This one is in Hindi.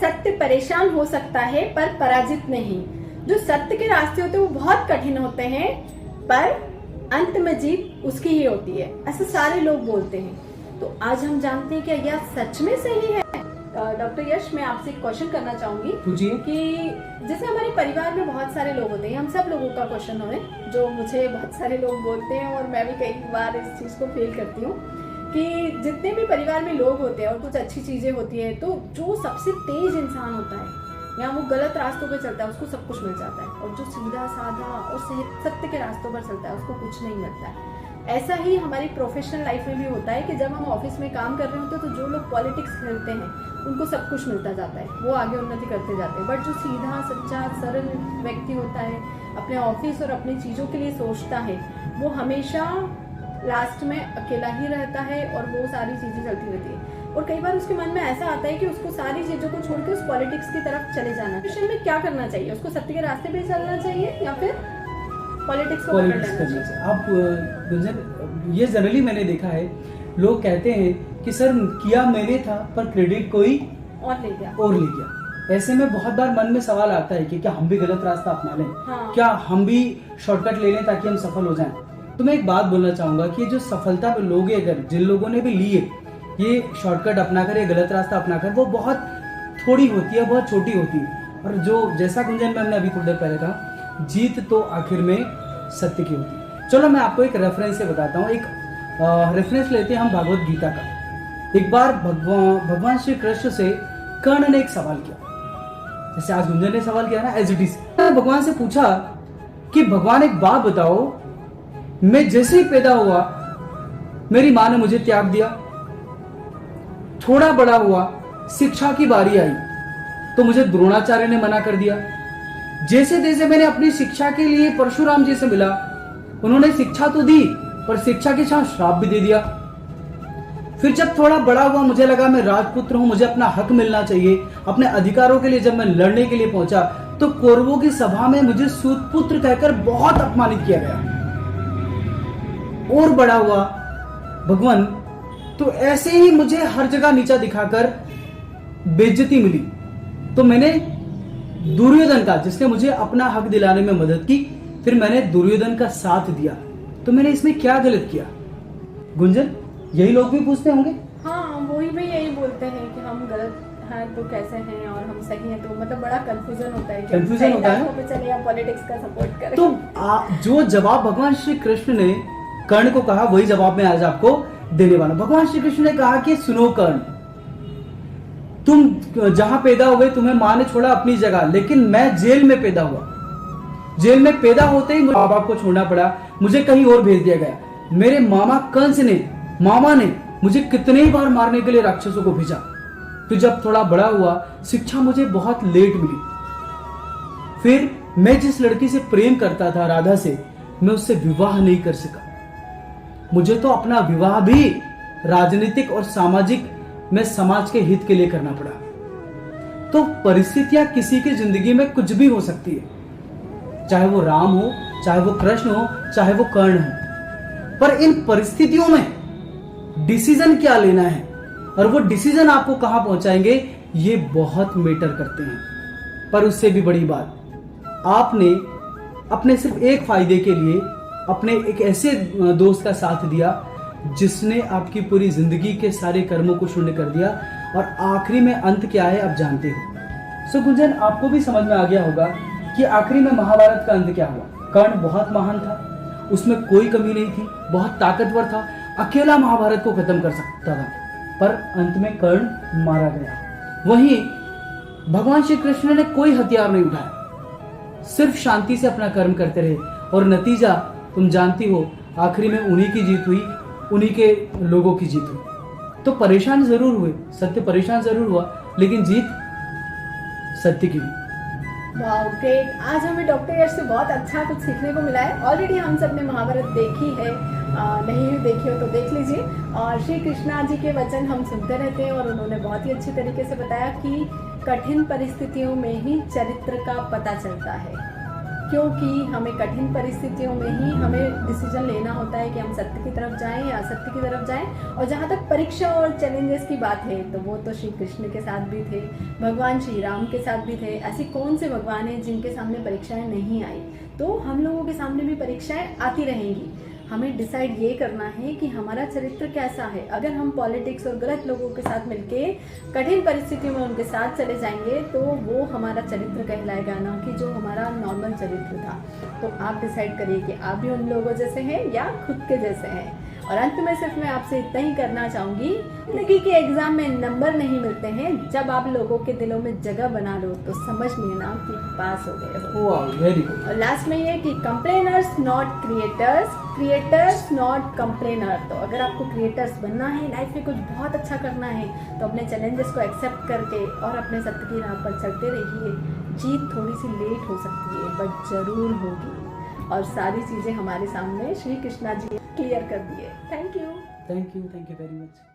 सत्य परेशान हो सकता है पर पराजित नहीं। जो सत्य के रास्ते होते हैं वो बहुत कठिन होते हैं, पर अंत में जीत उसकी ही होती है, ऐसा सारे लोग बोलते हैं। तो आज हम जानते हैं क्या यह सच में सही है। डॉक्टर यश, मैं आपसे एक क्वेश्चन करना चाहूंगी कि जैसे हमारे परिवार में बहुत सारे लोग होते हैं, हम सब लोगों का क्वेश्चन है जो मुझे बहुत सारे लोग बोलते हैं और मैं भी कई बार इस चीज को फील करती हूँ कि जितने भी परिवार में लोग होते हैं और कुछ अच्छी चीजें होती है, तो जो सबसे तेज इंसान होता है या वो गलत रास्तों पे चलता है उसको सब कुछ मिल जाता है, और जो सीधा साधा और सत्य के रास्तों पर चलता है उसको कुछ नहीं मिलता है। ऐसा ही हमारी प्रोफेशनल लाइफ में भी होता है कि जब हम ऑफिस में काम कर रहे होते हैं तो जो लोग पॉलिटिक्स खेलते हैं उनको सब कुछ मिलता जाता है, वो आगे उन्नति करते जाते हैं। बट जो सीधा सच्चा सरल व्यक्ति होता है, अपने ऑफिस और अपनी चीज़ों के लिए सोचता है, वो हमेशा लास्ट में अकेला ही रहता है और वो सारी चीज़ें चलती रहती है। और कई बार उसके मन में ऐसा आता है कि उसको सारी चीज़ों को छोड़ के उस पॉलिटिक्स की तरफ चले जाना। क्वेश्चन में क्या करना चाहिए, उसको सत्य के रास्ते पे चलना चाहिए या फिर पॉलिटिक्स को पकड़ लेना चाहिए? आप गुंजन, ये जनरली मैंने देखा है, लोग कहते हैं कि सर किया मैंने था पर क्रेडिट कोई और ले गया। ऐसे में बहुत बार मन में सवाल आता है कि क्या हम भी गलत रास्ता अपना लें? हाँ। क्या हम भी शॉर्टकट ले लें ताकि हम सफल हो जाएं? तो मैं एक बात बोलना चाहूंगा कि जो सफलता पे लोग हैं, अगर जिन लोगों ने भी ली है ये शॉर्टकट अपनाकर या गलत रास्ता अपनाकर, वो बहुत थोड़ी होती है, बहुत छोटी होती है। और जो जैसा गुंजन मैम ने अभी थोड़ी देर पहले कहा, जीत तो आखिर में सत्य की होती है। चलो मैं आपको एक रेफरेंस से बताता हूँ। एक रेफरेंस लेते हैं हम भगवत गीता का। एक बार भगवान श्री कृष्ण से कर्ण ने एक सवाल किया, जैसे आज गुंजन ने सवाल किया ना, एज इट इज। भगवान से पूछा कि भगवान एक बात बताओ, मैं जैसे ही पैदा हुआ मेरी माँ ने मुझे त्याग दिया, थोड़ा बड़ा हुआ शिक्षा की बारी आई तो मुझे द्रोणाचार्य ने मना कर दिया, जैसे जैसे मैंने अपनी शिक्षा के लिए परशुराम जी से मिला, उन्होंने शिक्षा तो दी पर शिक्षा के साथ श्राप भी दे दिया। फिर जब थोड़ा बड़ा हुआ, मुझे लगा मैं राजपुत्र हूं, मुझे अपना हक मिलना चाहिए, अपने अधिकारों के लिए जब मैं लड़ने के लिए पहुंचा तो कौरवों की सभा में मुझे सूतपुत्र कहकर बहुत अपमानित किया गया। और बड़ा हुआ भगवान, तो ऐसे ही मुझे हर जगह नीचा दिखाकर बेइज्जती मिली, तो मैंने दुर्योधन का, जिसने मुझे अपना हक दिलाने में मदद की, फिर मैंने दुर्योधन का साथ दिया, तो मैंने इसमें क्या गलत किया? गुंजन, यही लोग भी पूछते होंगे। हाँ, वही भी यही बोलते हैं कि हम गलत हैं तो कैसे हैं और हम सही हैं, तो मतलब बड़ा कंफ्यूजन होता है कि कंफ्यूजन होता है पे चले या पॉलिटिक्स का सपोर्ट करें। तो जो जवाब भगवान श्री कृष्ण ने कर्ण को कहा, वही जवाब मैं आज आपको देने वाला। भगवान श्री कृष्ण ने कहा कि सुनो कर्ण, तुम जहां पैदा हुए तुम्हें मां ने छोड़ा अपनी जगह, लेकिन मैं जेल में पैदा हुआ। जेल में पैदा होते ही मुझे माँ बाप को छोड़ना पड़ा, मुझे कहीं और भेज दिया गया। मेरे मामा ने मुझे कितने ही बार मारने के लिए राक्षसों को भेजा। फिर जब थोड़ा बड़ा हुआ, शिक्षा मुझे बहुत लेट मिली। फिर मैं जिस लड़की से प्रेम करता था, राधा से, मैं उससे विवाह नहीं कर सका। मुझे तो अपना विवाह भी राजनीतिक और सामाजिक में समाज के हित के लिए करना पड़ा। तो परिस्थितियां किसी की जिंदगी में कुछ भी हो सकती है, चाहे वो राम हो, चाहे वो कृष्ण हो, चाहे वो कर्ण हो, पर इन परिस्थितियों में डिसीजन क्या लेना है और वो डिसीजन आपको कहां पहुंचाएंगे, ये बहुत मैटर करते हैं। पर उससे भी बड़ी बात, आपने अपने सिर्फ एक फायदे के लिए अपने एक ऐसे दोस्त का साथ दिया जिसने आपकी पूरी जिंदगी के सारे कर्मों को शून्य कर दिया, और आखिरी में अंत क्या है आप जानते हो। सो गुंजन, आपको भी समझ में आ गया होगा कि आखिरी में महाभारत का अंत क्या हुआ। कर्ण बहुत महान था, उसमें कोई कमी नहीं थी, बहुत ताकतवर था, अकेला महाभारत को खत्म कर सकता था, पर अंत में कर्ण मारा गया। वहीं भगवान श्री कृष्ण ने कोई हथियार नहीं उठाया, सिर्फ शांति से अपना कर्म करते रहे, और नतीजा तुम जानती हो, आखिरी में उन्हीं की जीत हुई, उन्हीं के लोगों की जीत हुई। तो परेशान जरूर हुए, सत्य परेशान जरूर हुआ, लेकिन जीत सत्य की हुई। Wow, great. आज हमें डॉक्टर यश से बहुत अच्छा कुछ सीखने को मिला है। ऑलरेडी हम सब ने महाभारत देखी है, नहीं भी देखी हो तो देख लीजिए। और श्री कृष्णा जी के वचन हम सुनते रहते हैं और उन्होंने बहुत ही अच्छे तरीके से बताया कि कठिन परिस्थितियों में ही चरित्र का पता चलता है। क्योंकि हमें कठिन परिस्थितियों में ही हमें डिसीजन लेना होता है कि हम सत्य की तरफ जाएं या असत्य की तरफ जाएं। और जहाँ तक परीक्षा और चैलेंजेस की बात है तो वो तो श्री कृष्ण के साथ भी थे, भगवान श्री राम के साथ भी थे। ऐसी कौन से भगवान हैं जिनके सामने परीक्षाएं नहीं आई? तो हम लोगों के सामने भी परीक्षाएं आती रहेंगी। हमें डिसाइड ये करना है कि हमारा चरित्र कैसा है। अगर हम पॉलिटिक्स और गलत लोगों के साथ मिलके कठिन परिस्थितियों में उनके साथ चले जाएंगे तो वो हमारा चरित्र कहलाएगा, ना कि जो हमारा नॉर्मल चरित्र था। तो आप डिसाइड करिए कि आप भी उन लोगों जैसे हैं या खुद के जैसे हैं। और अंत में सिर्फ मैं आपसे इतना ही करना चाहूंगी, जिंदगी के एग्जाम में नंबर नहीं मिलते हैं, जब आप लोगों के दिलों में जगह बना लो तो समझ लेना कि पास हो गए हो। वाह, वेरी गुड। और लास्ट में ये कि complainers not creators, creators not complainer. तो अगर आपको क्रिएटर्स बनना है, लाइफ में कुछ बहुत अच्छा करना है, तो अपने चैलेंजेस को एक्सेप्ट करके और अपने सत्य की राह पर चलते रहिए। जीत थोड़ी सी लेट हो सकती है बट जरूर होगी। और सारी चीजें हमारे सामने श्री कृष्णा जी क्लियर कर दिए। Thank you very much.